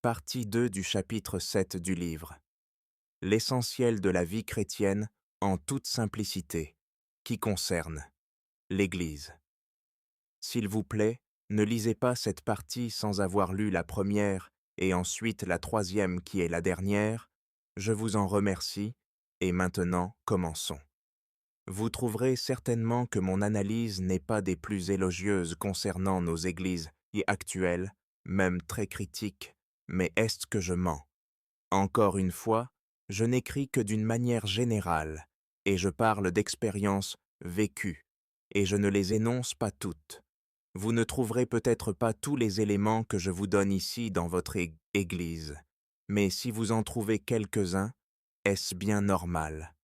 Partie 2 du chapitre 7 du livre. L'essentiel de la vie chrétienne en toute simplicité, qui concerne l'Église. S'il vous plaît, ne lisez pas cette partie sans avoir lu la première et ensuite la troisième qui est la dernière. Je vous en remercie, et maintenant commençons. Vous trouverez certainement que mon analyse n'est pas des plus élogieuses concernant nos églises et actuelles, même très critiques, mais est-ce que je mens? Encore une fois, je n'écris que d'une manière générale, et je parle d'expériences vécues, et je ne les énonce pas toutes. Vous ne trouverez peut-être pas tous les éléments que je vous donne ici dans votre Église, mais si vous en trouvez quelques-uns, est-ce bien normal?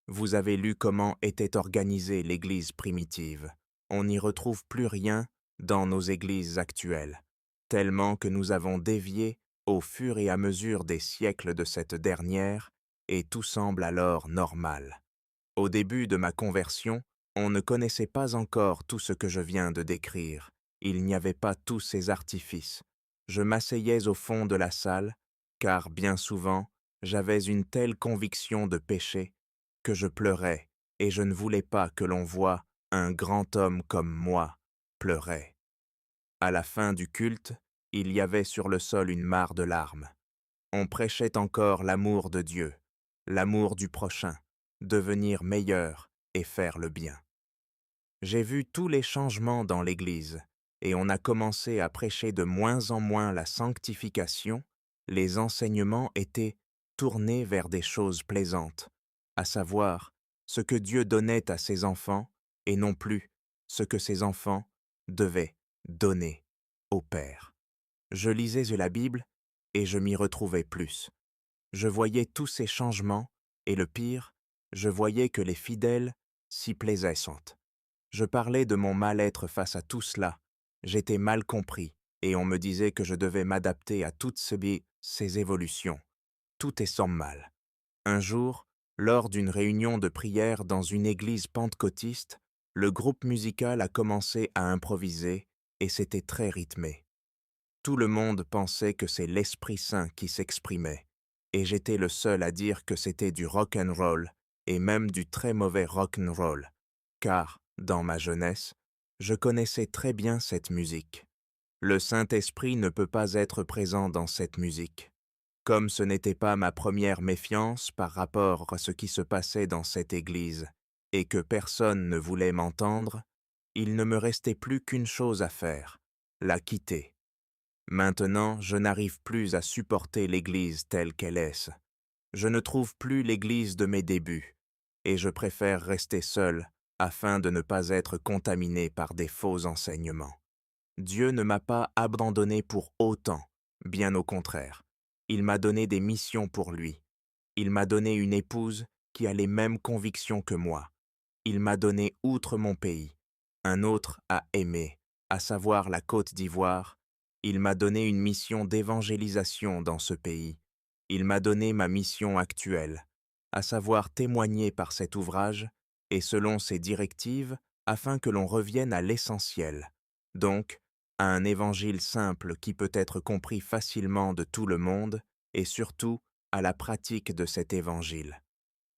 Vous avez lu comment était organisée l'Église primitive. On n'y retrouve plus rien dans nos églises actuelles, tellement que nous avons dévié au fur et à mesure des siècles de cette dernière, et tout semble alors normal. Au début de ma conversion, on ne connaissait pas encore tout ce que je viens de décrire. Il n'y avait pas tous ces artifices. Je m'asseyais au fond de la salle, car bien souvent, j'avais une telle conviction de péché que je pleurais, et je ne voulais pas que l'on voie un grand homme comme moi pleurer. À la fin du culte, il y avait sur le sol une mare de larmes. On prêchait encore l'amour de Dieu, l'amour du prochain, devenir meilleur et faire le bien. J'ai vu tous les changements dans l'Église, et on a commencé à prêcher de moins en moins la sanctification. Les enseignements étaient tournés vers des choses plaisantes, à savoir ce que Dieu donnait à ses enfants et non plus ce que ses enfants devaient donner au Père. Je lisais la Bible et je m'y retrouvais plus. Je voyais tous ces changements et le pire, je voyais que les fidèles s'y plaisaient. Je parlais de mon mal-être face à tout cela. J'étais mal compris et on me disait que je devais m'adapter à toutes ces évolutions. Tout est sans mal. Un jour, lors d'une réunion de prière dans une église pentecôtiste, le groupe musical a commencé à improviser et c'était très rythmé. Tout le monde pensait que c'est l'Esprit Saint qui s'exprimait, et j'étais le seul à dire que c'était du rock and roll et même du très mauvais rock and roll, car, dans ma jeunesse, je connaissais très bien cette musique. Le Saint-Esprit ne peut pas être présent dans cette musique. Comme ce n'était pas ma première méfiance par rapport à ce qui se passait dans cette église, et que personne ne voulait m'entendre, il ne me restait plus qu'une chose à faire, la quitter. Maintenant, je n'arrive plus à supporter l'Église telle qu'elle est. Je ne trouve plus l'Église de mes débuts, et je préfère rester seul afin de ne pas être contaminé par des faux enseignements. Dieu ne m'a pas abandonné pour autant, bien au contraire. Il m'a donné des missions pour lui. Il m'a donné une épouse qui a les mêmes convictions que moi. Il m'a donné outre mon pays, un autre à aimer, à savoir la Côte d'Ivoire. Il m'a donné une mission d'évangélisation dans ce pays. Il m'a donné ma mission actuelle, à savoir témoigner par cet ouvrage et selon ses directives afin que l'on revienne à l'essentiel, donc à un évangile simple qui peut être compris facilement de tout le monde et surtout à la pratique de cet évangile.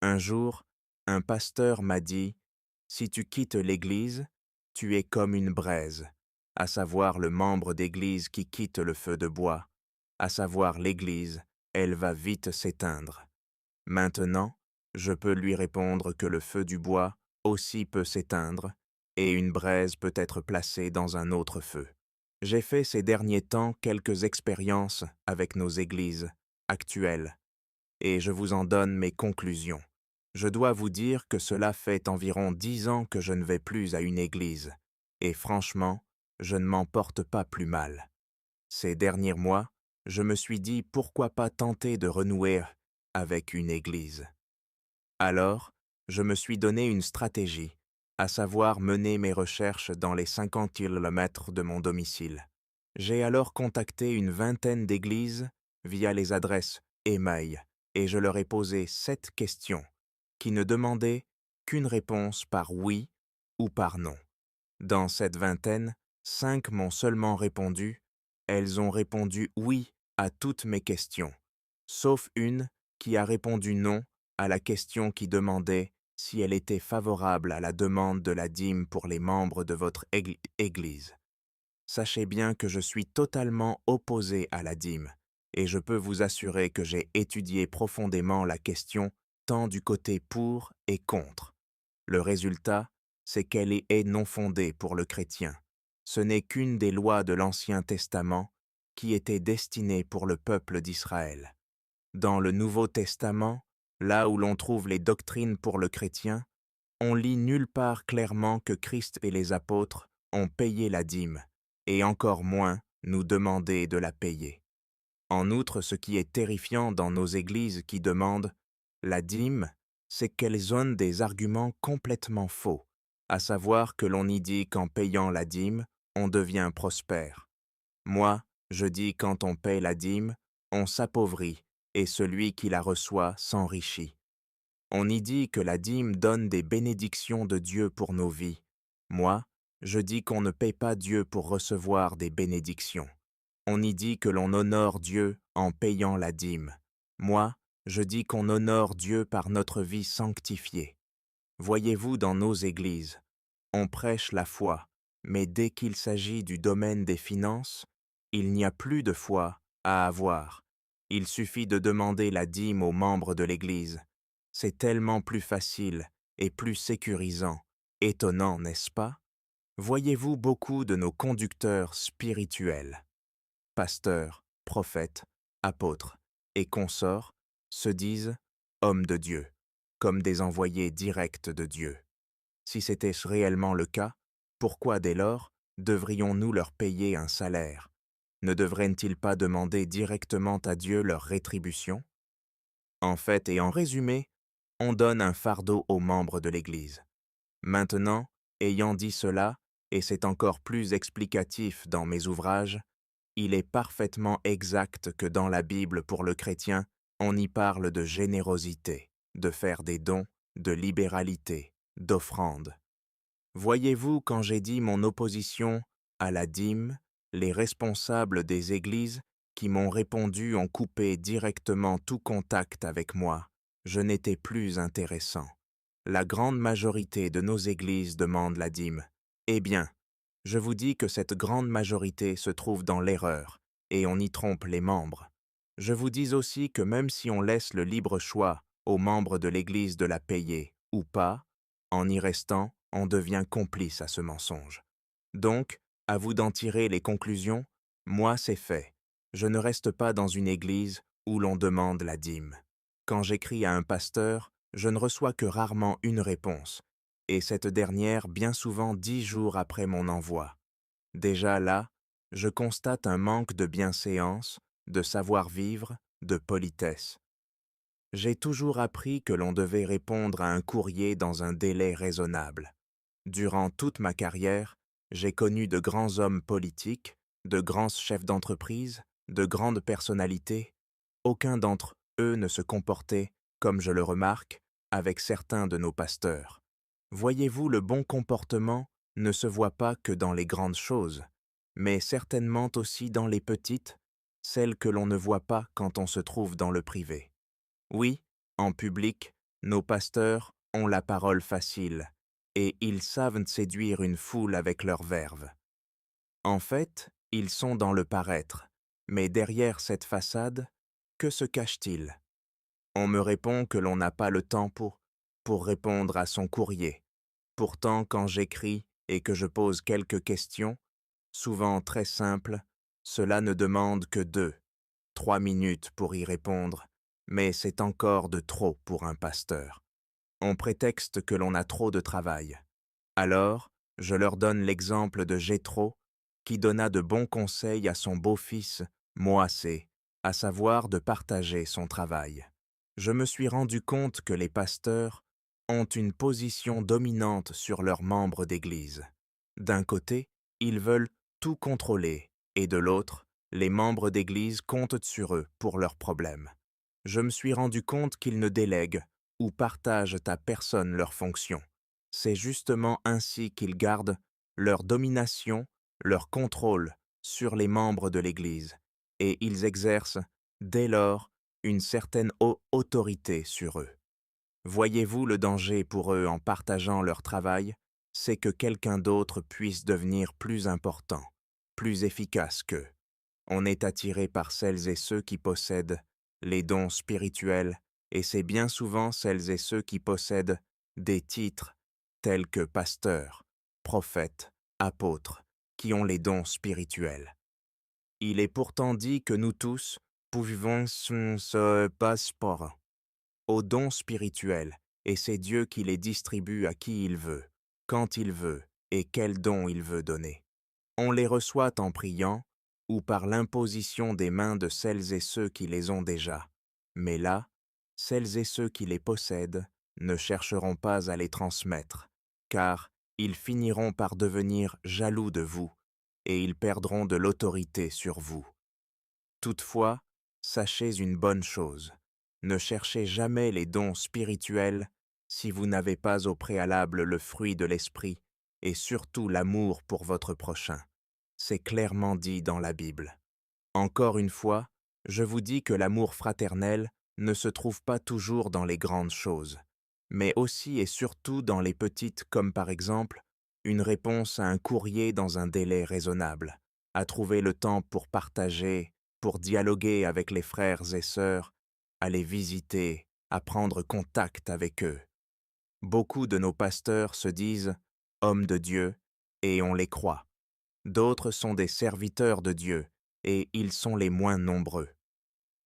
Un jour, un pasteur m'a dit « Si tu quittes l'Église, tu es comme une braise, à savoir le membre d'Église qui quitte le feu de bois, à savoir l'Église, elle va vite s'éteindre. Maintenant, je peux lui répondre que le feu du bois aussi peut s'éteindre, et une braise peut être placée dans un autre feu. J'ai fait ces derniers temps quelques expériences avec nos églises actuelles, et je vous en donne mes conclusions. Je dois vous dire que cela fait environ 10 ans que je ne vais plus à une église, et franchement, je ne m'en porte pas plus mal. Ces derniers mois, je me suis dit pourquoi pas tenter de renouer avec une église. Alors, je me suis donné une stratégie, à savoir mener mes recherches dans les 50 kilomètres de mon domicile. J'ai alors contacté une vingtaine d'églises via les adresses email et je leur ai posé 7 questions qui ne demandaient qu'une réponse par oui ou par non. Dans cette vingtaine, 5 m'ont seulement répondu, elles ont répondu oui à toutes mes questions, sauf une qui a répondu non à la question qui demandait si elle était favorable à la demande de la dîme pour les membres de votre Église. Sachez bien que je suis totalement opposé à la dîme, et je peux vous assurer que j'ai étudié profondément la question tant du côté pour et contre. Le résultat, c'est qu'elle est non fondée pour le chrétien. Ce n'est qu'une des lois de l'Ancien Testament qui était destinée pour le peuple d'Israël. Dans le Nouveau Testament, là où l'on trouve les doctrines pour le chrétien, on lit nulle part clairement que Christ et les apôtres ont payé la dîme, et encore moins nous demander de la payer. En outre, ce qui est terrifiant dans nos églises qui demandent la dîme, c'est qu'elles ont des arguments complètement faux, à savoir que l'on y dit qu'en payant la dîme, on devient prospère. Moi, je dis quand on paye la dîme, on s'appauvrit, et celui qui la reçoit s'enrichit. On y dit que la dîme donne des bénédictions de Dieu pour nos vies. Moi, je dis qu'on ne paye pas Dieu pour recevoir des bénédictions. On y dit que l'on honore Dieu en payant la dîme. Moi, je dis qu'on honore Dieu par notre vie sanctifiée. Voyez-vous, dans nos églises, on prêche la foi, mais dès qu'il s'agit du domaine des finances, il n'y a plus de foi à avoir. Il suffit de demander la dîme aux membres de l'Église. C'est tellement plus facile et plus sécurisant. Étonnant, n'est-ce pas? Voyez-vous beaucoup de nos conducteurs spirituels, pasteurs, prophètes, apôtres et consorts, se disent hommes de Dieu, comme des envoyés directs de Dieu. Si c'était réellement le cas, pourquoi dès lors devrions-nous leur payer un salaire? Ne devraient-ils pas demander directement à Dieu leur rétribution? En fait et en résumé, on donne un fardeau aux membres de l'Église. Maintenant, ayant dit cela, et c'est encore plus explicatif dans mes ouvrages, il est parfaitement exact que dans la Bible pour le chrétien, on y parle de générosité, de faire des dons, de libéralité, d'offrande. Voyez-vous, quand j'ai dit mon opposition à la dîme, les responsables des églises qui m'ont répondu ont coupé directement tout contact avec moi. Je n'étais plus intéressant. La grande majorité de nos églises demandent la dîme. Eh bien, je vous dis que cette grande majorité se trouve dans l'erreur, et on y trompe les membres. Je vous dis aussi que même si on laisse le libre choix aux membres de l'Église de la payer ou pas, en y restant, on devient complice à ce mensonge. Donc, à vous d'en tirer les conclusions, moi c'est fait. Je ne reste pas dans une église où l'on demande la dîme. Quand j'écris à un pasteur, je ne reçois que rarement une réponse, et cette dernière bien souvent 10 jours après mon envoi. Déjà là, je constate un manque de bienséance, de savoir-vivre, de politesse. J'ai toujours appris que l'on devait répondre à un courrier dans un délai raisonnable. Durant toute ma carrière, j'ai connu de grands hommes politiques, de grands chefs d'entreprise, de grandes personnalités. Aucun d'entre eux ne se comportait, comme je le remarque, avec certains de nos pasteurs. Voyez-vous, le bon comportement ne se voit pas que dans les grandes choses, mais certainement aussi dans les petites, celles que l'on ne voit pas quand on se trouve dans le privé. Oui, en public, nos pasteurs ont la parole facile, et ils savent séduire une foule avec leur verve. En fait, ils sont dans le paraître, mais derrière cette façade, que se cache-t-il? On me répond que l'on n'a pas le temps pour répondre à son courrier. Pourtant, quand j'écris et que je pose quelques questions, souvent très simples, cela ne demande que 2, 3 minutes pour y répondre, mais c'est encore de trop pour un pasteur. On prétexte que l'on a trop de travail. Alors, je leur donne l'exemple de Jéthro, qui donna de bons conseils à son beau-fils, Moïse, à savoir de partager son travail. Je me suis rendu compte que les pasteurs ont une position dominante sur leurs membres d'Église. D'un côté, ils veulent tout contrôler, et de l'autre, les membres d'Église comptent sur eux pour leurs problèmes. Je me suis rendu compte qu'ils ne délèguent ou partagent à personne leurs fonctions. C'est justement ainsi qu'ils gardent leur domination, leur contrôle sur les membres de l'Église. et ils exercent, dès lors, une certaine autorité sur eux. Voyez-vous le danger pour eux en partageant leur travail? C'est que quelqu'un d'autre puisse devenir plus important, plus efficace qu'eux. On est attiré par celles et ceux qui possèdent les dons spirituels, et c'est bien souvent celles et ceux qui possèdent des titres tels que pasteur, prophète, apôtre, qui ont les dons spirituels. Il est pourtant dit que nous tous pouvons ce passeport aux dons spirituels, et c'est Dieu qui les distribue à qui il veut, quand il veut, et quel don il veut donner. On les reçoit en priant, ou par l'imposition des mains de celles et ceux qui les ont déjà. Mais là, celles et ceux qui les possèdent ne chercheront pas à les transmettre, car ils finiront par devenir jaloux de vous, et ils perdront de l'autorité sur vous. Toutefois, sachez une bonne chose, ne cherchez jamais les dons spirituels si vous n'avez pas au préalable le fruit de l'esprit et surtout l'amour pour votre prochain. C'est clairement dit dans la Bible. Encore une fois, je vous dis que l'amour fraternel ne se trouve pas toujours dans les grandes choses, mais aussi et surtout dans les petites comme par exemple une réponse à un courrier dans un délai raisonnable, à trouver le temps pour partager, pour dialoguer avec les frères et sœurs, à les visiter, à prendre contact avec eux. Beaucoup de nos pasteurs se disent « hommes de Dieu » et on les croit. D'autres sont des serviteurs de Dieu et ils sont les moins nombreux.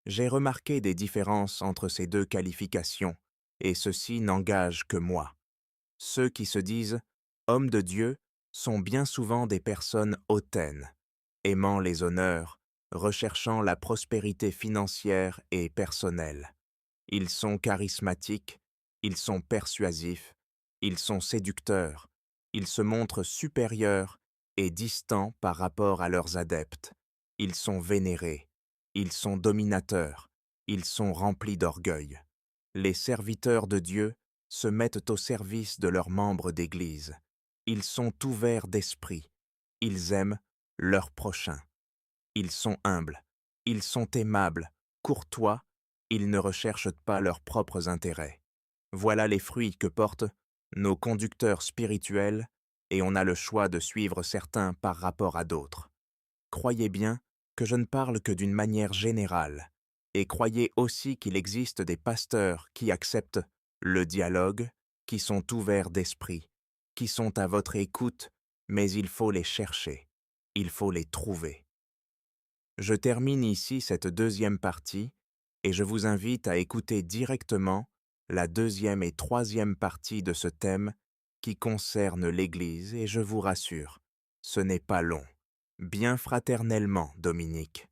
J'ai remarqué des différences entre ces deux qualifications et ceci n'engage que moi. Ceux qui se disent « hommes de Dieu » sont bien souvent des personnes hautaines, aimant les honneurs, recherchant la prospérité financière et personnelle. Ils sont charismatiques, ils sont persuasifs, ils sont séducteurs, ils se montrent supérieurs et distants par rapport à leurs adeptes. Ils sont vénérés, ils sont dominateurs, ils sont remplis d'orgueil. Les serviteurs de Dieu se mettent au service de leurs membres d'Église. Ils sont ouverts d'esprit, ils aiment leur prochain. Ils sont humbles, ils sont aimables, courtois, ils ne recherchent pas leurs propres intérêts. Voilà les fruits que portent nos conducteurs spirituels et on a le choix de suivre certains par rapport à d'autres. Croyez bien que je ne parle que d'une manière générale et croyez aussi qu'il existe des pasteurs qui acceptent le dialogue, qui sont ouverts d'esprit, qui sont à votre écoute, mais il faut les chercher, il faut les trouver. Je termine ici cette deuxième partie et je vous invite à écouter directement la deuxième et troisième partie de ce thème qui concerne l'Église et je vous rassure, ce n'est pas long. Bien fraternellement, Dominique.